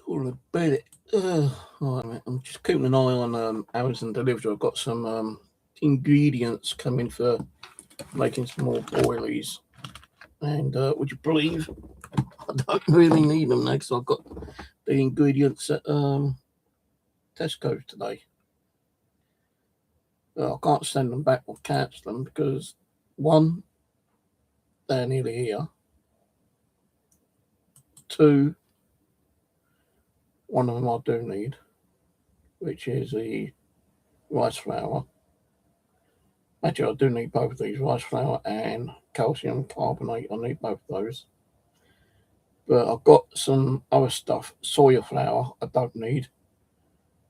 All a bit. Right, mate. I'm just keeping an eye on Amazon delivery. I've got some ingredients coming for making some more boilies. And would you believe I don't really need them now because I've got the ingredients at Tesco today. I can't send them back or cancel them because, one, they're nearly here. Two, one of them I do need, which is the rice flour. Actually, I do need both of these, rice flour and calcium carbonate. I need both of those. But I've got some other stuff, soya flour, I don't need.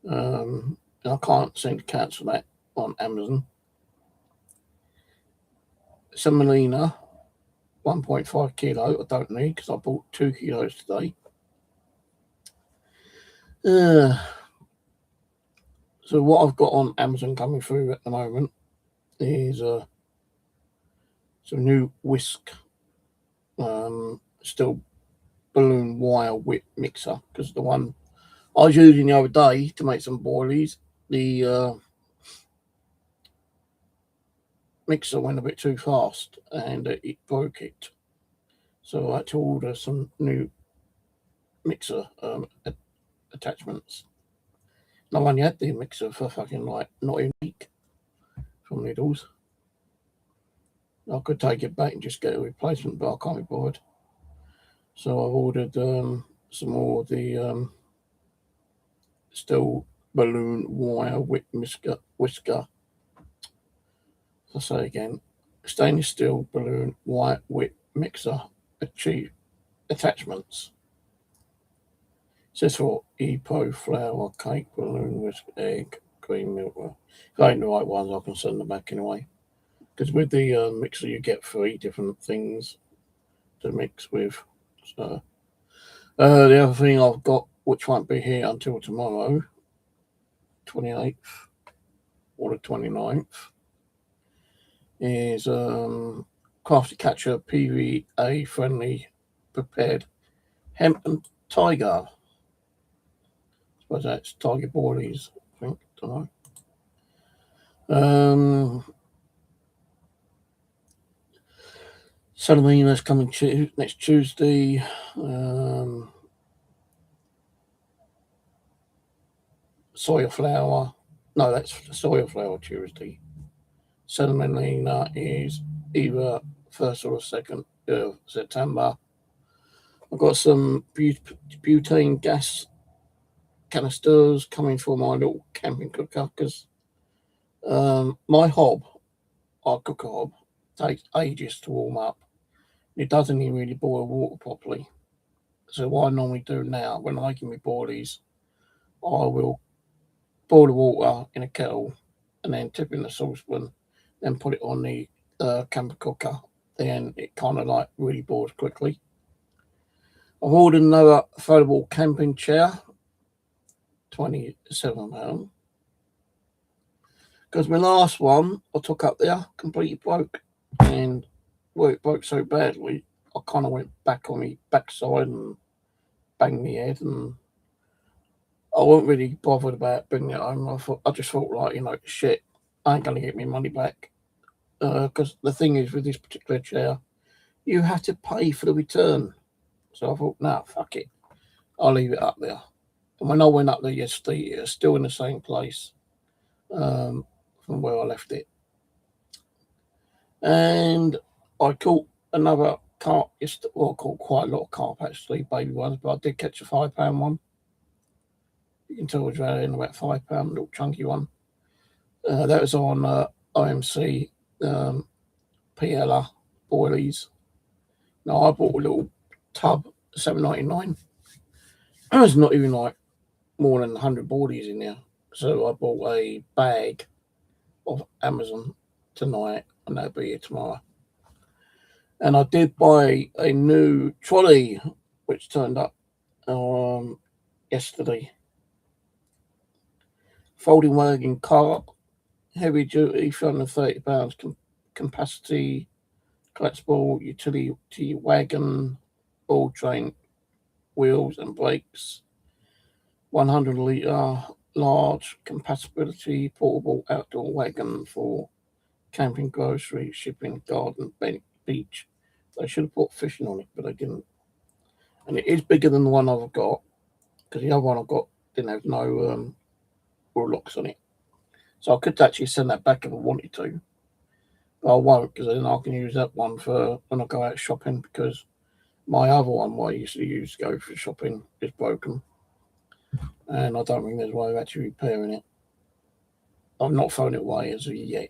And I can't seem to cancel that on Amazon. Semolina, 1.5 kilo, I don't need because I bought 2 kilos today. So what I've got on Amazon coming through at the moment is some new whisk, still balloon wire whip mixer, because the one I was using the other day to make some boilies, the mixer went a bit too fast and it broke it. So I had to order some new mixer attachments. And I've only had the mixer for fucking like not a week from Lidl's. I could take it back and just get a replacement, but I can't be bothered. So I've ordered some more of the still balloon wire whip whisker. I'll say again, stainless steel balloon wire whip mixer attachments. It says for EPO flour, cake, balloon whisk, egg, cream milk. Well, if I ain't the right ones, I can send them back anyway. Because with the mixer, you get 3 different things to mix with. So the other thing I've got, which won't be here until tomorrow, 28th or the 29th, is Crafty Catcher PVA friendly prepared hemp and tiger. I suppose that's tiger boilies, I think. Don't know. Salamina's coming next Tuesday. Soya flour. No, that's soya flour Tuesday. Salmonina is either 1st or 2nd of September. I've got some butane gas canisters coming for my little camping cooker because my hob, our cooker hob, takes ages to warm up. It doesn't even really boil water properly. So what I normally do now when I'm making my boilies, I will boil the water in a kettle and then tip in the saucepan, then put it on the camper cooker. Then it kind of like really boils quickly. I've ordered another foldable camping chair, £27. Because my last one I took up there completely broke, and it broke so badly, I kind of went back on my backside and banged my head, and I wasn't really bothered about bringing it home. I just thought, like, shit, I ain't gonna get my money back. Because the thing is, with this particular chair, you have to pay for the return. So I thought, nah, fuck it, I'll leave it up there. And when I went up there yesterday, it was still in the same place from where I left it. And I caught another carp yesterday. Well, I caught quite a lot of carp actually, baby ones, but I did catch a £5 one. You can tell it's in about £5, little chunky one. That was on IMC PLR boilies. Now I bought a little tub, $7.99. There's not even like more than 100 boilies in there. So I bought a bag of Amazon tonight, and that'll be here tomorrow. And I did buy a new trolley, which turned up yesterday. Folding wagon cart, heavy duty, £330 capacity, collapsible utility wagon, all train wheels and brakes, 100 litre large compatibility portable outdoor wagon for camping, grocery, shipping, garden, beach. They should have put fishing on it, but they didn't. And it is bigger than the one I've got, because the other one I've got didn't have no door locks on it. So I could actually send that back if I wanted to, but I won't, because then I can use that one for when I go out shopping, because my other one, what I usually use to go for shopping, is broken. And I don't think there's a way of actually repairing it. I'm not throwing it away as of yet.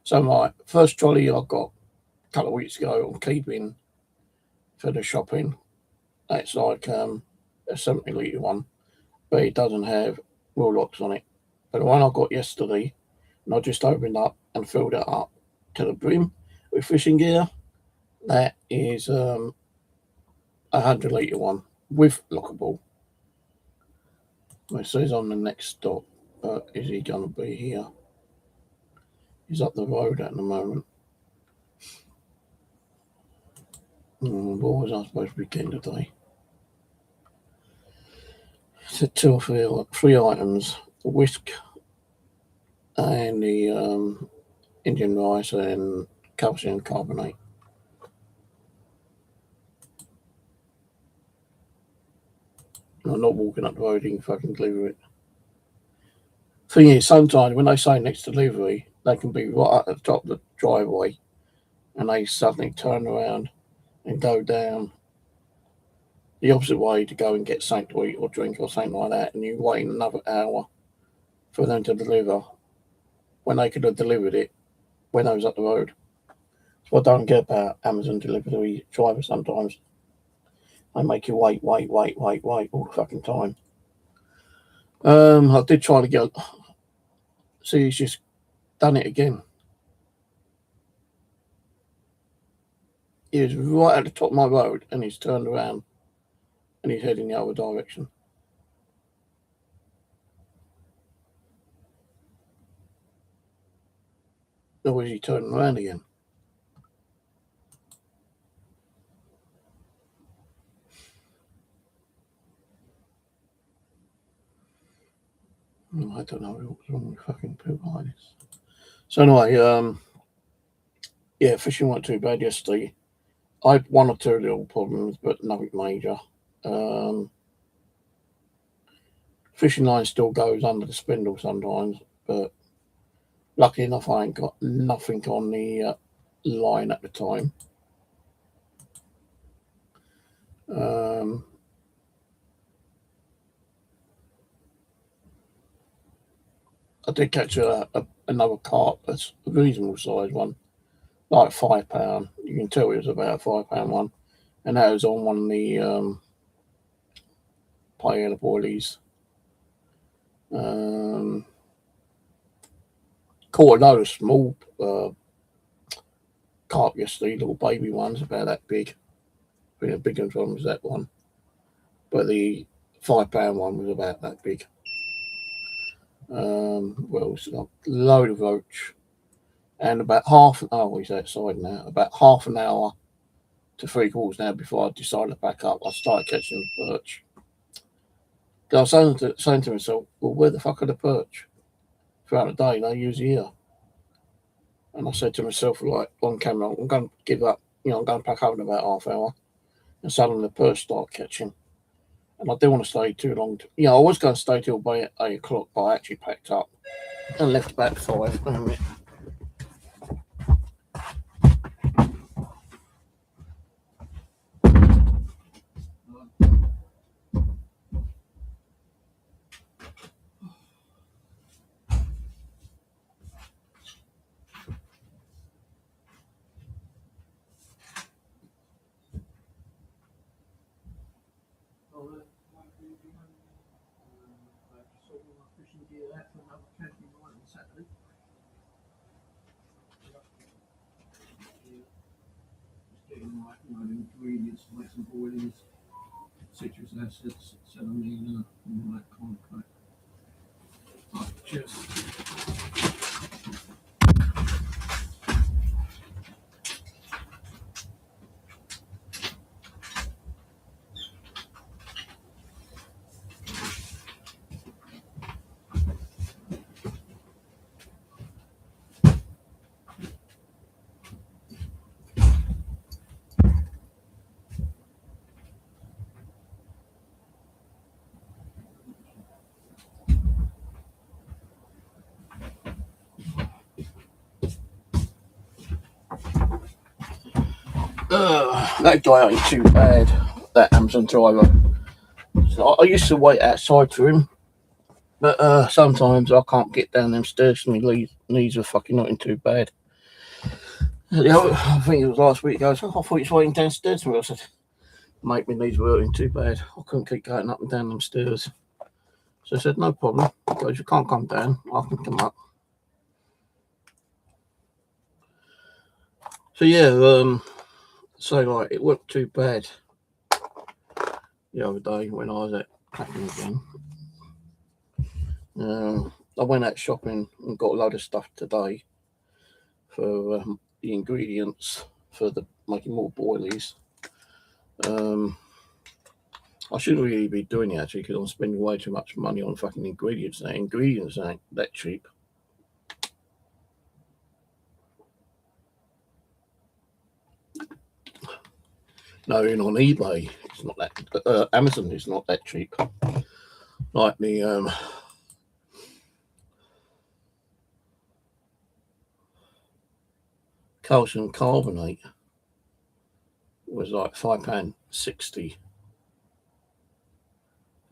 So my first trolley I got a couple of weeks ago, I'm keeping for the shopping. That's like a 70 litre one, but it doesn't have wheel locks on it. But the one I got yesterday, and I just opened up and filled it up to the brim with fishing gear, that is 100 litre one with lockable. It says on the next stop, but is he going to be here? He's up the road at the moment. What was I supposed to be getting today? It's 2 or 3 items: the whisk and the Indian rice and calcium carbonate. I'm not walking up the road, you can fucking deliver it. Thing is, sometimes when they say next delivery, they can be right at the top of the driveway, and they suddenly turn around and go down the opposite way to go and get something to eat or drink or something like that, and you wait another hour for them to deliver when they could have delivered it when I was up the road. So I don't get about Amazon delivery drivers sometimes. They make you wait all the fucking time. I did try to get. See, he's just done it again. He was right at the top of my road, and he's turned around, and he's heading the other direction. Or is he turning around again? I don't know what's wrong with fucking people like this. So anyway, yeah, fishing wasn't too bad yesterday. I had 1 or 2 little problems, but nothing major. Fishing line still goes under the spindle sometimes, but lucky enough I ain't got nothing on the line at the time. I did catch another carp, that's a reasonable size one, like £5. You can tell it was about a £5 one, and that was on one of the paella boilies. Caught a load of small carp yesterday, little baby ones about that big. I think the biggest one was that one, but the £5 one was about that big. Well, it's a load of roach, and about he's outside now. About half an hour to 3/4 now before I decided to back up, I started catching the perch. I was saying to myself, well, where the fuck are the perch? Throughout the day, they usually here. And I said to myself, like, on camera, I'm going to give up, I'm going to pack up in about half hour. And suddenly the perch start catching. And I didn't want to stay too long. I was going to stay till about 8 o'clock, but I actually packed up and left about 5. Ingredients to make some boilies, citrus acids, salamina, and all that kind of crap. Cheers. That guy ain't too bad, that Amazon driver. So I used to wait outside for him, but sometimes I can't get down them stairs and my knees are fucking not in too bad. I think it was last week. He goes, I thought you was waiting downstairs for me. I said, mate, my knees weren't too bad. I couldn't keep going up and down them stairs. So I said, no problem. He goes, you can't come down. I can come up. So yeah, so like it wasn't too bad the other day when I was at Clapham again. I went out shopping and got a load of stuff today for the ingredients for making more boilies. I shouldn't really be doing it actually because I'm spending way too much money on fucking ingredients now. Ingredients ain't that cheap. No, even on eBay, it's not that. Amazon is not that cheap. Like the calcium carbonate was like £5.60,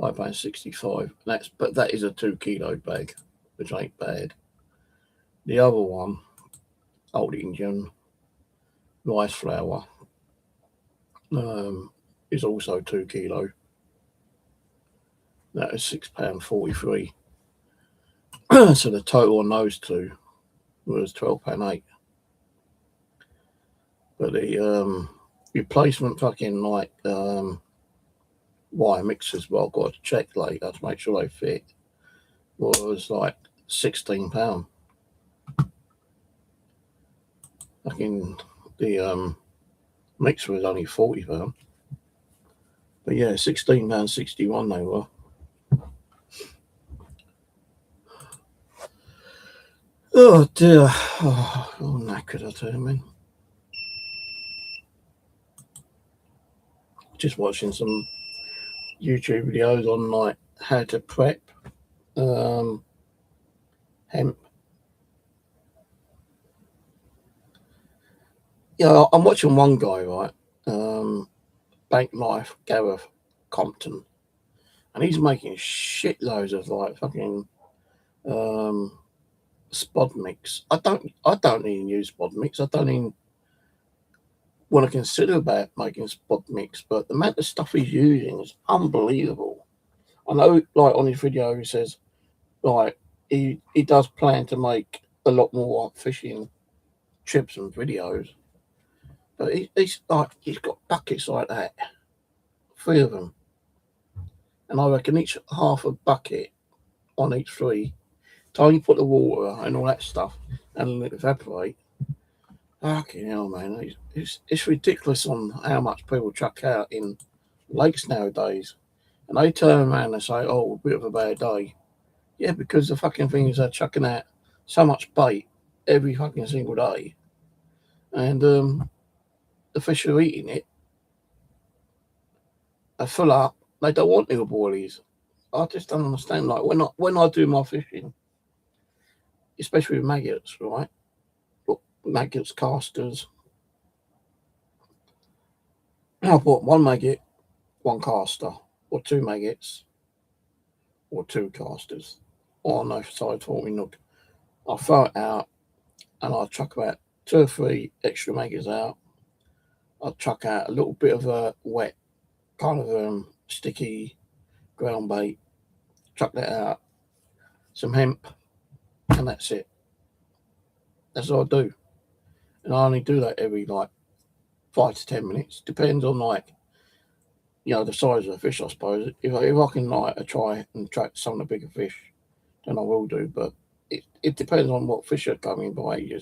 £5.65. But that is a 2 kilo bag, which ain't bad. The other one, Old Indian rice flour, is also 2 kilo. That is £6.43. So the total on those two was £12.08. But the replacement fucking like wire mixers, well, I've got to check later to make sure they fit, was like £16. Fucking the mixer was only £40. But yeah, £16.61 they were. Oh dear. Oh, knackered, I tell you, man. Just watching some YouTube videos on like how to prep hemp. Yeah, I'm watching one guy, right? Bank Life Gareth Compton, and he's making shitloads of like fucking spod mix. I don't even use spod mix. I don't even want to consider about making spod mix, but the amount of stuff he's using is unbelievable. I know, like on his video, he says like he does plan to make a lot more fishing trips and videos, but he's got buckets like that, 3 of them, and I reckon each half a bucket on each 3. Time you put the water and all that stuff and let it evaporate. Fucking hell, man. It's ridiculous on how much people chuck out in lakes nowadays. And they turn around and say, oh, a bit of a bad day. Yeah, because the fucking things are chucking out so much bait every fucking single day. And the fish are eating it. They fill up. They don't want little boilies. I just don't understand. Like when I do my fishing, especially with maggots, right? Maggots, casters. I put 1 maggot, 1 caster, or 2 maggots, or 2 casters, or on the side for me nook. I'll throw it out and I'll chuck about 2 or 3 extra maggots out. I'll chuck out a little bit of a wet, kind of sticky ground bait, chuck that out, some hemp, and that's it. That's what I do. And I only do that every like 5 to 10 minutes. Depends on like, the size of the fish, I suppose. If I can like try and track some of the bigger fish, then I will do. But it depends on what fish are coming by. You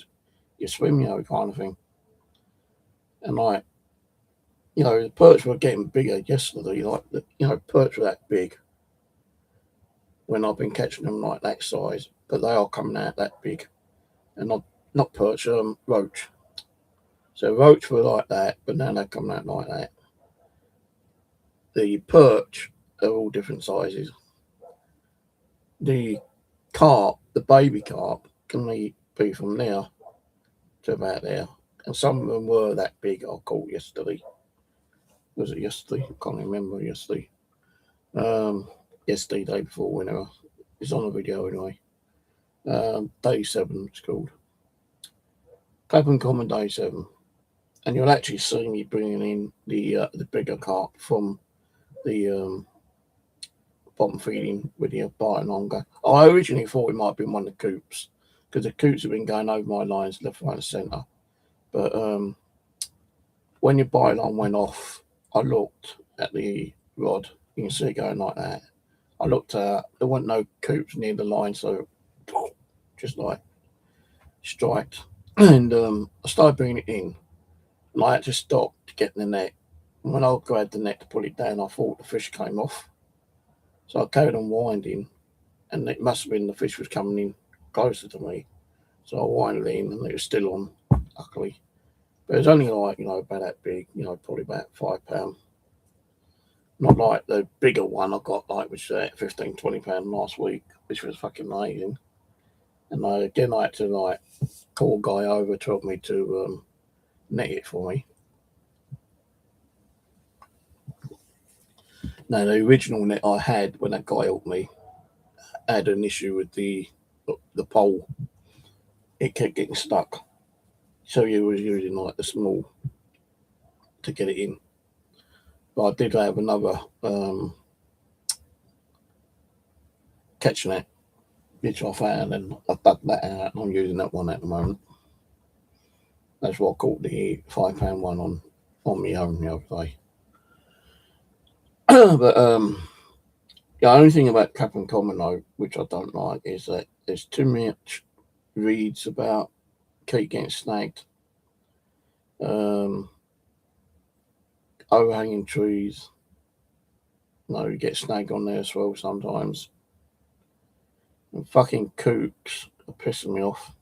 swim, kind of thing. And like, the perch were getting bigger yesterday. Like, perch were that big when I've been catching them like that size. But they are coming out that big. And not perch, roach. So roach were like that, but now they're coming out like that. The perch are all different sizes. The carp, the baby carp, can be from there to about there. and some of them were that big. I caught yesterday. Was it yesterday? I can't remember yesterday. Yesterday, day before, whenever. It's on the video anyway. Day 7, it's called. Clapham Common Day 7. And you'll actually see me bringing in the bigger carp from the bottom feeding with the biting longer. I originally thought it might have been one of the coops, because the coops have been going over my lines left, right, and centre. But when your bite line went off, I looked at the rod. You can see it going like that. I looked at, there weren't no coops near the line, so just like striked. And I started bringing it in, and I had to stop to get in the net. And when I grabbed the net to pull it down, I thought the fish came off. So I carried on winding, and it must have been the fish was coming in closer to me. So I winded in, and it was still on, luckily. But it was only like, about that big, probably about £5. Not like the bigger one I got, like, which was £15, £20 last week, which was fucking amazing. And I had to, like, call a guy over to help me to net it for me. Now, the original net I had when that guy helped me had an issue with the pole. It kept getting stuck. So you was using like the small to get it in. But I did have another catch net, which I found, and I dug that out, and I'm using that one at the moment. That's what I caught the £5 one on my own the other day. But the only thing about Clapham Common, though, which I don't like, is that there's too much reads about keep getting snagged. Overhanging trees. You get snagged on there as well sometimes. And fucking kooks are pissing me off.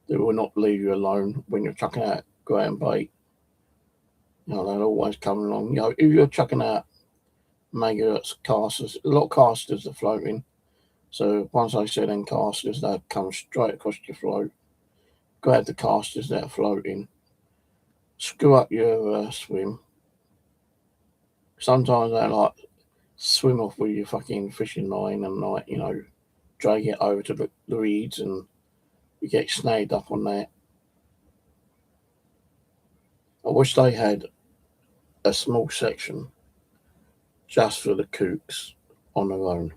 They will not leave you alone when you're chucking out ground bait. They're always coming along. If you're chucking out megahertz casters, a lot of casters are floating. So once I set in casters, they'll come straight across your float. Grab the casters that are floating. Screw up your swim. Sometimes they like swim off with your fucking fishing line and drag it over to the reeds, and you get snagged up on that. I wish they had a small section just for the kooks on their own,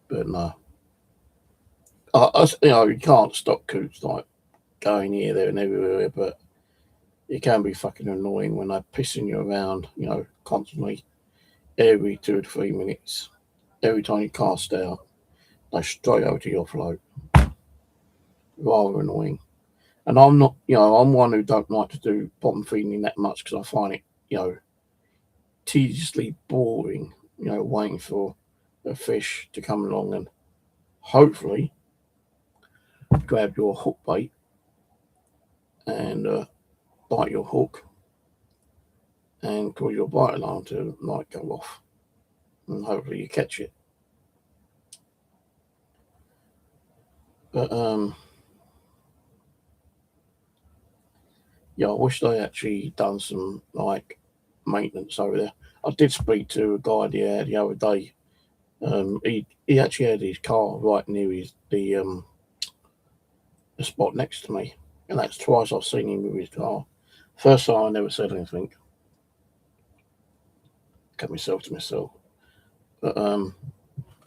but no. You can't stop kooks like going here, there, and everywhere, but it can be fucking annoying when they're pissing you around, constantly, every 2 or 3 minutes. Every time you cast out, they straight over to your float. Rather annoying. And I'm not, I'm one who don't like to do bottom feeding that much, because I find it, tediously boring, waiting for a fish to come along and hopefully grab your hook bait and bite your hook and cause your bite alarm to go off, and hopefully you catch it. But I wish they actually done some maintenance over there. I did speak to a guy there the other day. He actually had his car right near the spot next to me, and that's twice I've seen him with his car. First time I never said anything. Kept myself to myself. But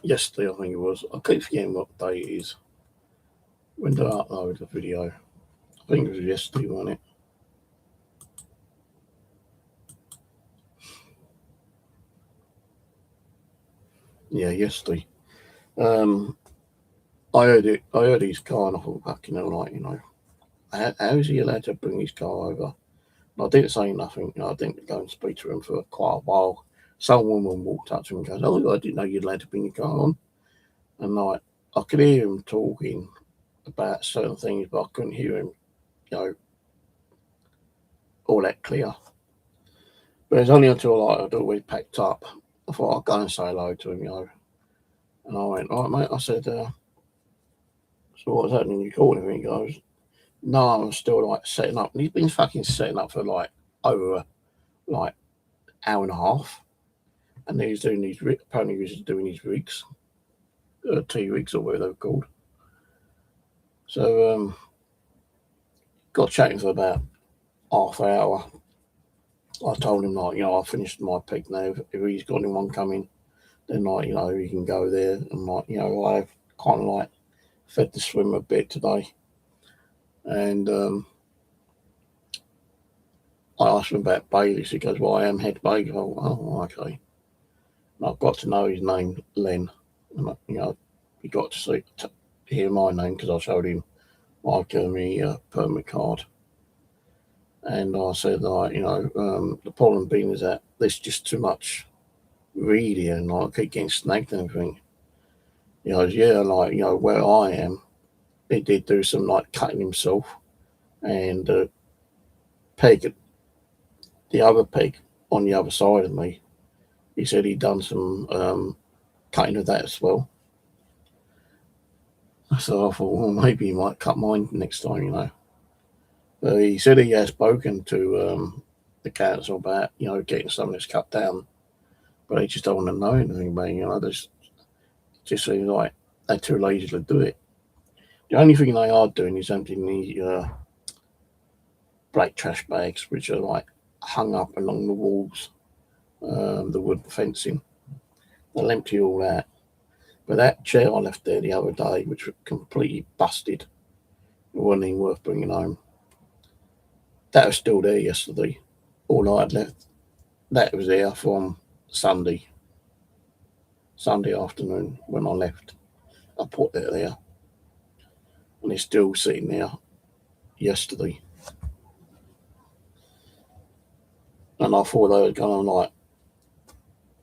yesterday, I think it was. I keep forgetting what day it is. When did I upload the video? I think it was yesterday, wasn't it? Yeah, yesterday. I heard his car, and I thought, fucking hell, how is he allowed to bring his car over? And I didn't say nothing. I didn't go and speak to him for quite a while. Some woman walked up to him and goes, "Oh, I didn't know you'd allowed to bring your car on." And I could hear him talking about certain things, but I couldn't hear him, all that clear. But it's only until I'd already packed up, I thought I'd go and say hello to him, And I went, "All right, mate." I said, "So what's happening? You caught anything?" He goes, No, I'm still like setting up. And he's been fucking setting up for like over like hour and a half. And he's doing these, apparently he's doing these rigs, T-rigs or whatever they're called. So, got chatting for about half hour. I told him, like, I finished my pig now. If he's got anyone coming, then, like, he can go there. And, like, I've kind of, like, fed the swimmer a bit today. And I asked him about bailiffs. He goes, well, I am head bailiff. Oh, okay. And I've got to know his name, Len. And, he got to hear my name because I showed him my permit card. And I said, like, the problem being is that there's just too much read here, and I keep getting snagged and everything. He goes, yeah, like, where I am, he did do some, like, cutting himself, and the other peg on the other side of me, he said he'd done some cutting of that as well. So I thought, well, maybe he might cut mine next time, But he said he has spoken to the council about, getting some of this cut down, but they just don't want to know anything about it. Just seems like they're too lazy to do it. The only thing they are doing is emptying the black trash bags, which are like hung up along the walls, the wood fencing. They'll empty all that. But that chair I left there the other day, which was completely busted, it wasn't even worth bringing home. That was still there yesterday. All I had left, that was there from Sunday afternoon when I left. I put it there, and it's still sitting there yesterday. And I thought they were going to, like,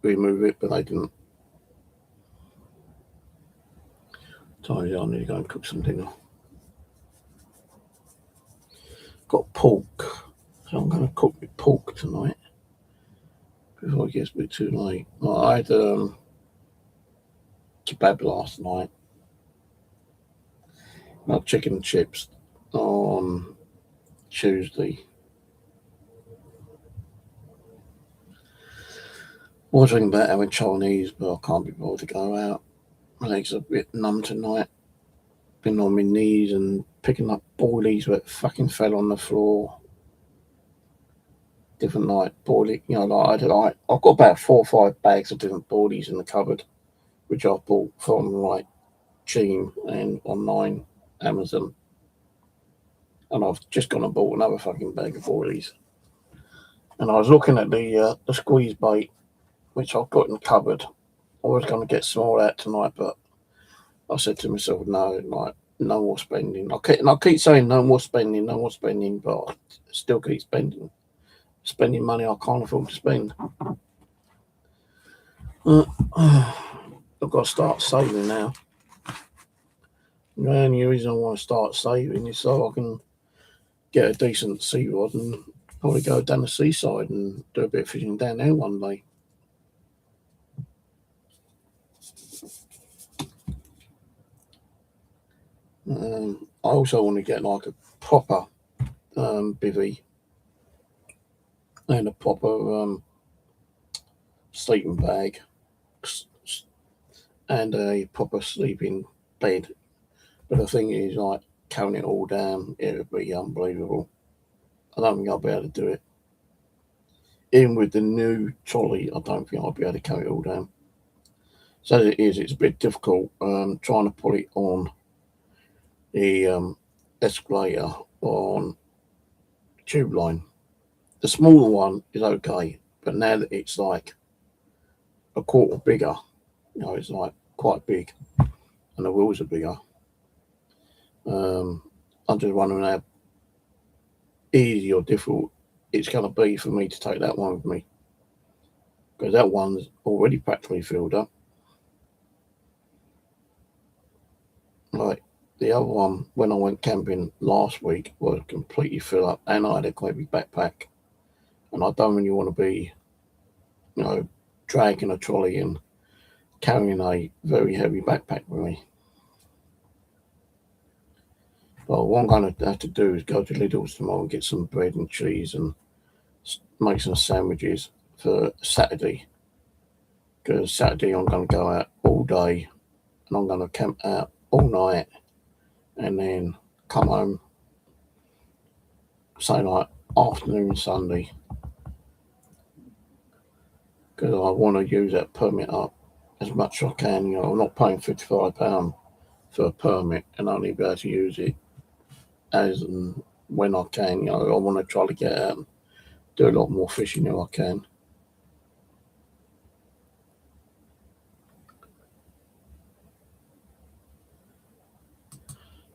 remove it, but they didn't. So I need to go and cook some dinner. Got pork, so I'm going to cook with pork tonight before it gets a bit too late. I had kebab last night. I had chicken and chips on Tuesday. I was thinking about having Chinese, but I can't be bothered to go out. My legs are a bit numb tonight. Been on my knees and picking up boilies that fucking fell on the floor. Different, like, boilies, I've got about 4 or 5 bags of different boilies in the cupboard, which I've bought from, like, Cheam and online Amazon. And I've just gone and bought another fucking bag of boilies. And I was looking at the squeeze bait, which I've got in the cupboard. I was going to get some more out tonight, but I said to myself, no, like, no more spending. I keep saying no more spending, but I still keep spending money I can't afford to spend. I've got to start saving now. The only reason I want to start saving is so I can get a decent sea rod and probably go down the seaside and do a bit of fishing down there one day. I also want to get, like, a proper bivvy and a proper sleeping bag and a proper sleeping bed. But the thing is, like, carrying it all down, it would be unbelievable. I don't think I'll be able to do it. Even with the new trolley, I don't think I'll be able to carry it all down. So as it is, it's a bit difficult trying to put it on the escalator on tube line. The smaller one is okay, but now that it's like a quarter bigger, it's like quite big, and the wheels are bigger. I'm just wondering how easy or difficult it's going to be for me to take that one with me, because that one's already practically filled up. Like the other one, when I went camping last week, was completely filled up, and I had a quite big backpack, and I don't really want to be, dragging a trolley and carrying a very heavy backpack with me. But what I'm going to have to do is go to Lidl's tomorrow and get some bread and cheese and make some sandwiches for Saturday. Because Saturday I'm going to go out all day and I'm going to camp out all night and then come home, say like afternoon Sunday. Because I want to use that permit up as much as I can. You know, I'm not paying £55 for a permit and only be able to use it as and when I can. You know, I want to try to get out and do a lot more fishing if I can.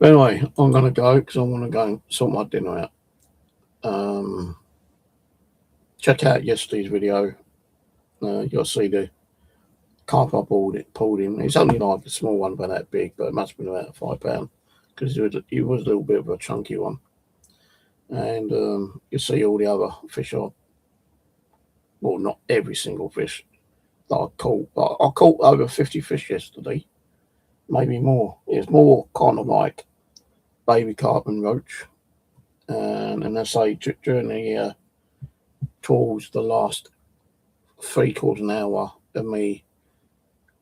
But anyway, I'm going to go because I want to go and sort my dinner out. Check out yesterday's video. You'll see the carp I pulled in. It's only like a small one, about that big, but it must have been about £5 because it was a little bit of a chunky one. And you see all the other fish well, not every single fish that I caught, but I caught over 50 fish yesterday, maybe more. It's more kind of like baby carp and roach. And I say during the towards the last 3/4 an hour of me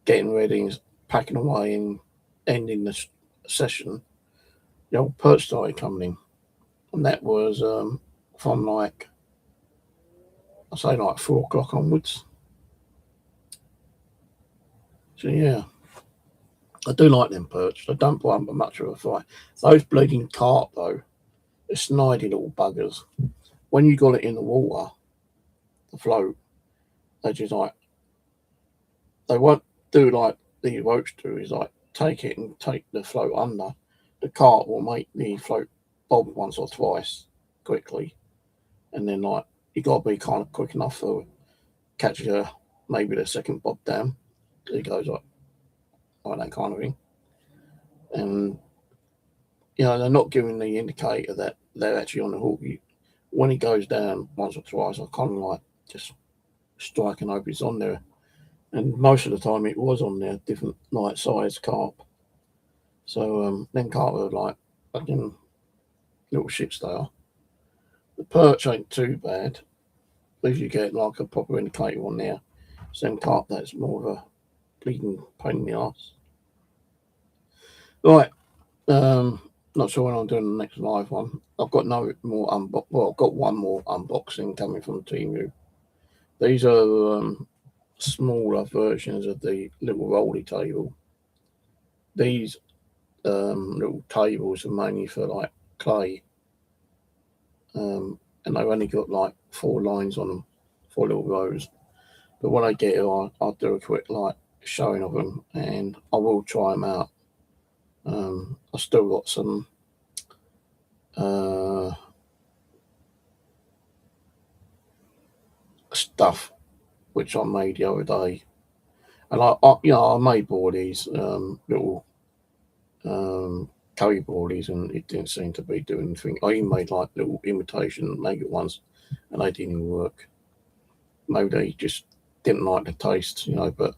getting ready and packing away and ending the session, the old perch started coming in, and that was from like I say like 4 o'clock onwards. So yeah, I do like them perch. They don't put up much of a fight. Those bleeding carp though, they're snidey little buggers. When you got it in the water, the float, they just like they won't do like the roach do. Is like take it and take the float under. The carp will make the float bob once or twice quickly, and then like you got to be kind of quick enough to catch maybe the second bob down. It goes like that kind of thing, and you know they're not giving the indicator that they're actually on the hook. When it goes down once or twice, I kind of like just striking hope it's on there, and most of the time it was on there, different like size carp. So then carp are like fucking little shits they are. The perch ain't too bad. At least you get like a proper indicator on there. So then carp that's more of a bleeding pain in the arse. Right. Not sure when I'm doing the next live one. I've got no more I've got one more unboxing coming from Temu. These are smaller versions of the little rolly table. These little tables are mainly for like clay, and they've only got like 4 lines on them, 4 little rows. But when I get it, I'll do a quick like showing of them, and I will try them out. I've still got some stuff which I made the other day, and I made boardies, little curry boardies, and it didn't seem to be doing anything. I even made like little imitation maggot ones, and they didn't even work. Maybe they just didn't like the taste, you know. But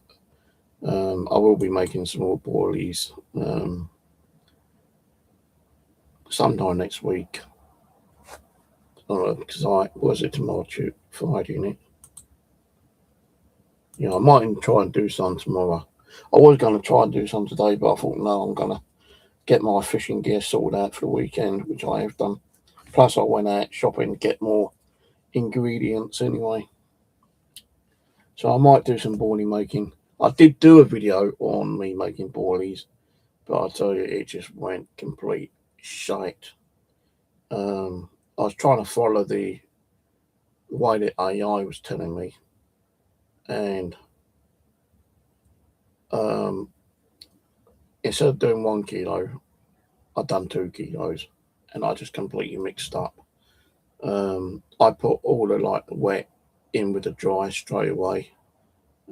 I will be making some more boardies sometime next week. Because was it tomorrow, Friday, isn't it? Yeah, I might try and do some tomorrow. I was going to try and do some today, but I thought, no, I'm going to get my fishing gear sorted out for the weekend, which I have done. Plus, I went out shopping to get more ingredients anyway. So I might do some boilie making. I did do a video on me making boilies, but I tell you, it just went complete shite. I was trying to follow the way that AI was telling me, and instead of doing 1 kilo, I'd done 2 kilos, and I just completely mixed up. I put all the like the wet in with the dry straight away.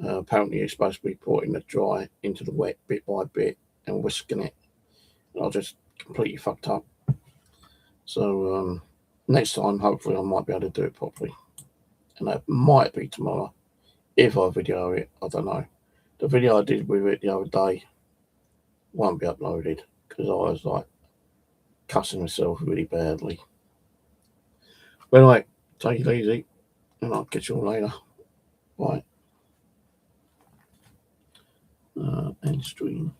Apparently, you're supposed to be putting the dry into the wet bit by bit and whisking it. And I just completely fucked up. So next time, hopefully, I might be able to do it properly, and that might be tomorrow if I video it. I don't know. The video I did with it the other day won't be uploaded because I was like cussing myself really badly. But anyway, take it easy, and I'll catch you all later. Bye. End stream.